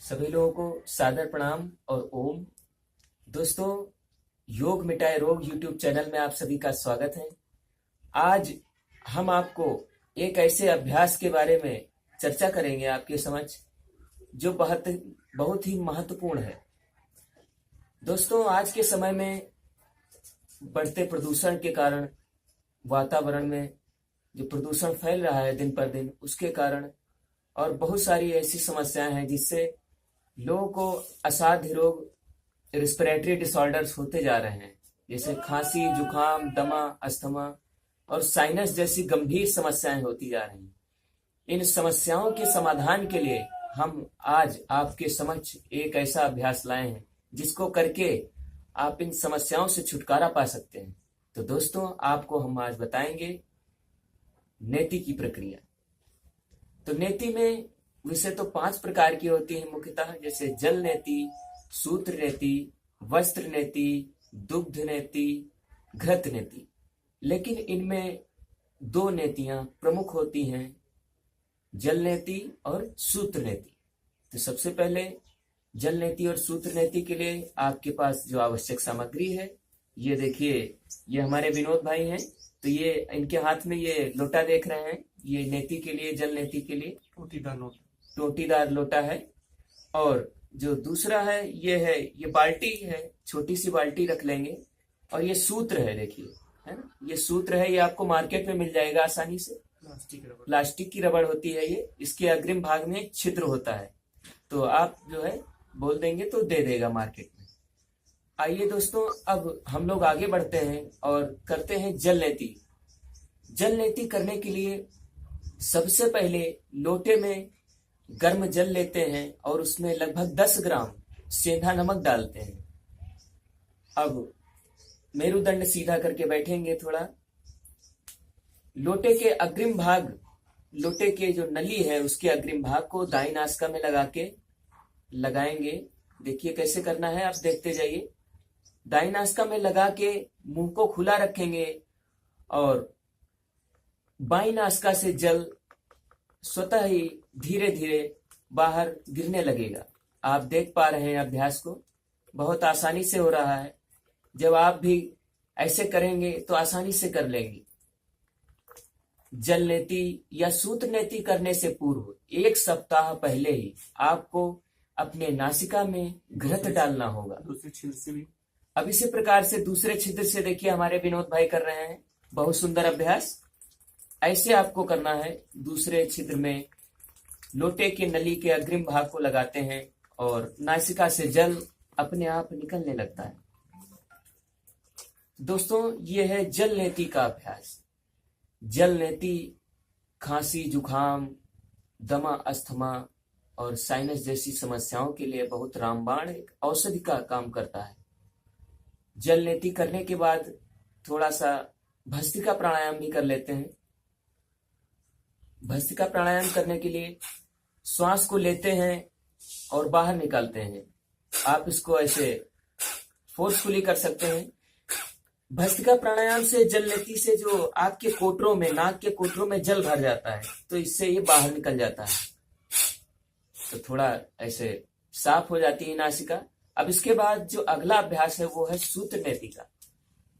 सभी लोगों को सादर प्रणाम और ओम। दोस्तों, योग मिटाए रोग यूट्यूब चैनल में आप सभी का स्वागत है। आज हम आपको एक ऐसे अभ्यास के बारे में चर्चा करेंगे आपके समक्ष जो बहुत बहुत ही महत्वपूर्ण है। दोस्तों, आज के समय में बढ़ते प्रदूषण के कारण वातावरण में जो प्रदूषण फैल रहा है दिन पर दिन, उसके कारण और बहुत सारी ऐसी समस्याएं हैं जिससे लोगों को असाध्य रोग, रिस्पिरेटरी डिसऑर्डर्स होते जा रहे हैं, जैसे खांसी, जुकाम, दमा, अस्थमा और साइनस जैसी गंभीर समस्याएं होती जा रही हैं। इन समस्याओं के समाधान के लिए हम आज आपके समक्ष एक ऐसा अभ्यास लाए हैं जिसको करके आप इन समस्याओं से छुटकारा पा सकते हैं। तो दोस्तों, आपको हम आज बताएंगे नेति की प्रक्रिया। तो नेति में वैसे तो 5 प्रकार की होती है मुख्यतः, जैसे जल नेति, सूत्र नेति, वस्त्र नेति, दुग्ध नेति, घृत नेति। लेकिन इनमें 2 नेतियां प्रमुख होती हैं, जल नेति और सूत्र नेति। तो सबसे पहले जल नेति और सूत्र नेति के लिए आपके पास जो आवश्यक सामग्री है, ये देखिए, ये हमारे विनोद भाई हैं। तो ये इनके हाथ में ये लोटा देख रहे हैं, ये नेति के लिए, जल नेति के लिए टोटीदार लोटा है। और जो दूसरा है, ये बाल्टी है, छोटी सी बाल्टी रख लेंगे। और ये सूत्र है, देखिए, है ना, ये सूत्र है। ये आपको मार्केट में मिल जाएगा आसानी से। प्लास्टिक की रबड़ होती है ये। इसके अग्रिम भाग में एक छिद्र होता है, तो आप जो है बोल देंगे तो दे देगा मार्केट में। आइए दोस्तों, अब हम लोग आगे बढ़ते हैं और करते हैं जल नेति। जल नेति करने के लिए सबसे पहले लोटे में गर्म जल लेते हैं और उसमें लगभग 10 ग्राम सेंधा नमक डालते हैं। अब मेरुदंड सीधा करके बैठेंगे थोड़ा। लोटे के अग्रिम भाग, लोटे के जो नली है उसके अग्रिम भाग को दाईं नासिका में लगाएंगे। देखिए कैसे करना है, आप देखते जाइए। दाईं नासिका में लगा के मुंह को खुला रखेंगे और बाईं नासिका से जल स्वतः ही धीरे धीरे बाहर गिरने लगेगा। आप देख पा रहे हैं अभ्यास को, बहुत आसानी से हो रहा है। जब आप भी ऐसे करेंगे तो आसानी से कर लेंगे। जल नेति या सूत्र नेति करने से पूर्व 1 सप्ताह पहले ही आपको अपने नासिका में घृत डालना होगा। दूसरे छिद्र से भी। अब इसी प्रकार से दूसरे छिद्र से देखिए हमारे विनोद भाई कर रहे हैं। बहुत सुंदर अभ्यास। ऐसे आपको करना है। दूसरे छिद्र में लोटे के नली के अग्रिम भाग को लगाते हैं और नासिका से जल अपने आप निकलने लगता है। दोस्तों, ये है जल नेति का अभ्यास। जल नेति खांसी, जुकाम, दमा, अस्थमा और साइनस जैसी समस्याओं के लिए बहुत रामबाण एक औषधि का काम करता है। जल नेति करने के बाद थोड़ा सा भस्त्रिका प्राणायाम भी कर लेते हैं। भस्त्रिका प्राणायाम करने के लिए श्वास को लेते हैं और बाहर निकालते हैं। आप इसको ऐसे फोर्सफुली कर सकते हैं। भस्त्रिका प्राणायाम से जल नेति से जो आपके कोटरों में, नाक के कोटरों में जल भर जाता है, तो इससे ये बाहर निकल जाता है, तो थोड़ा ऐसे साफ हो जाती है नासिका। अब इसके बाद जो अगला अभ्यास है वो है सूत्र नेति का।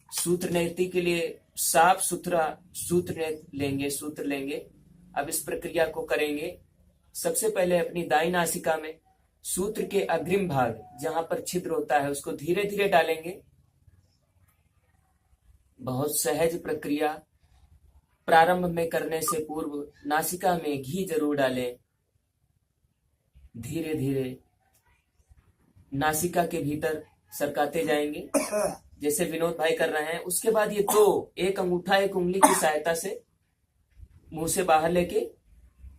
सूत्र नेति के लिए साफ सुथरा सूत्र लेंगे। अब इस प्रक्रिया को करेंगे। सबसे पहले अपनी दाईं नासिका में सूत्र के अग्रिम भाग, जहां पर छिद्र होता है, उसको धीरे धीरे डालेंगे। बहुत सहज प्रक्रिया। प्रारंभ में करने से पूर्व नासिका में घी जरूर डालें। धीरे धीरे नासिका के भीतर सरकाते जाएंगे, जैसे विनोद भाई कर रहे हैं। उसके बाद ये एक अंगूठा एक उंगली की सहायता से मुंह से बाहर लेके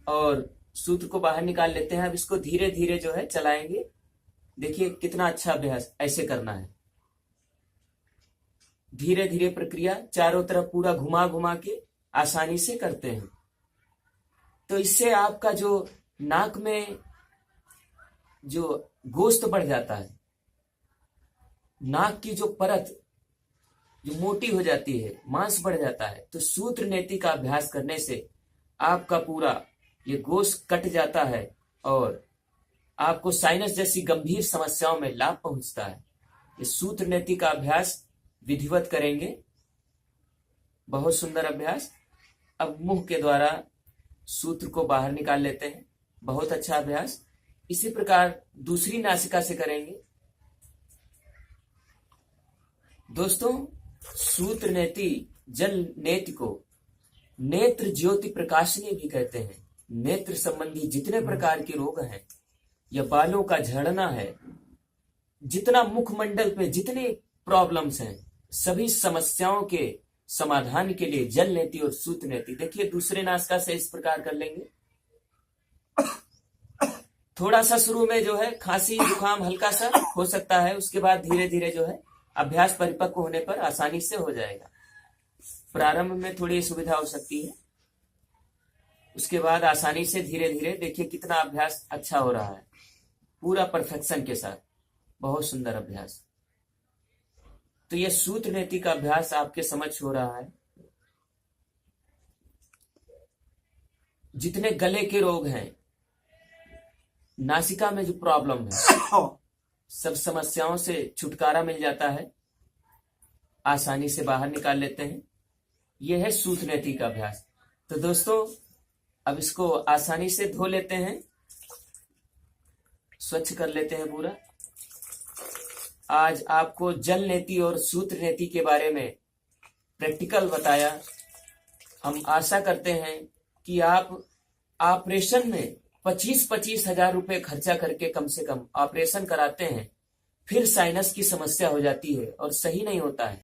और सूत्र को बाहर निकाल लेते हैं। अब इसको धीरे धीरे जो है चलाएंगे। देखिए कितना अच्छा अभ्यास, ऐसे करना है। धीरे धीरे प्रक्रिया चारों तरफ पूरा घुमा घुमा के आसानी से करते हैं। तो इससे आपका जो नाक में जो गोश्त बढ़ जाता है, नाक की जो परत जो मोटी हो जाती है, मांस बढ़ जाता है, तो सूत्र नेति का अभ्यास करने से आपका पूरा ये गोश्त कट जाता है और आपको साइनस जैसी गंभीर समस्याओं में लाभ पहुंचता है। इस सूत्र नीति का अभ्यास विधिवत करेंगे। बहुत सुंदर अभ्यास। अब मुंह के द्वारा सूत्र को बाहर निकाल लेते हैं। बहुत अच्छा अभ्यास। इसी प्रकार दूसरी नासिका से करेंगे। दोस्तों, सूत्र नेति जल नेति को नेत्र ज्योति प्रकाशनी भी कहते हैं। नेत्र संबंधी जितने प्रकार के रोग हैं या बालों का झड़ना है, जितना मुखमंडल पे जितने प्रॉब्लम्स हैं, सभी समस्याओं के समाधान के लिए जल नेति और सूत्र नेति। देखिए, दूसरे नासिका से इस प्रकार कर लेंगे। थोड़ा सा शुरू में जो है खांसी जुकाम हल्का सा हो सकता है, उसके बाद धीरे धीरे जो है अभ्यास परिपक्व होने पर आसानी से हो जाएगा। प्रारंभ में थोड़ी सुविधा हो सकती है, उसके बाद आसानी से धीरे धीरे। देखिए कितना अभ्यास अच्छा हो रहा है, पूरा परफेक्शन के साथ। बहुत सुंदर अभ्यास। तो यह सूत्र नीति का अभ्यास आपके समक्ष हो रहा है। जितने गले के रोग हैं, नासिका में जो प्रॉब्लम है, सब समस्याओं से छुटकारा मिल जाता है, आसानी से बाहर निकाल लेते हैं। यह है सूत्र नीति का अभ्यास। तो दोस्तों, अब इसको आसानी से धो लेते हैं, स्वच्छ कर लेते हैं पूरा। आज आपको जल नीति और सूत्र नीति के बारे में प्रैक्टिकल बताया। हम आशा करते हैं कि आप ऑपरेशन में 25-25 हजार रुपए खर्चा करके कम से कम ऑपरेशन कराते हैं, फिर साइनस की समस्या हो जाती है और सही नहीं होता है।